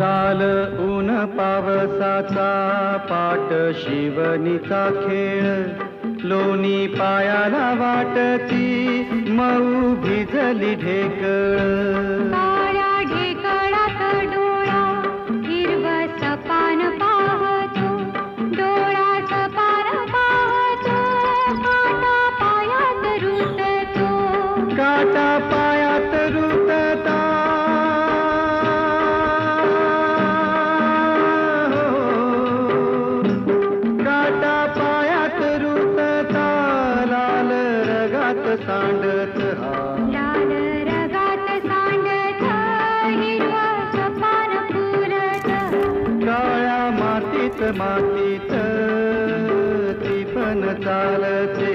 चाल ऊन पावसाचा पाट शिवणीचा खेळ लोणी पायाला वाटती मऊ भिजली ढेकळ काळ्या ढेकळात डोळा हिरवस पान पाहतो डोळा सपान पाहतो काटा पायात रुततो काटा पायात रुतता काटा पायात रुतता लाल रगात सांडत लाल रगात सांडत हिरवस पान फुलत काळ्या मातीत ती पण चालते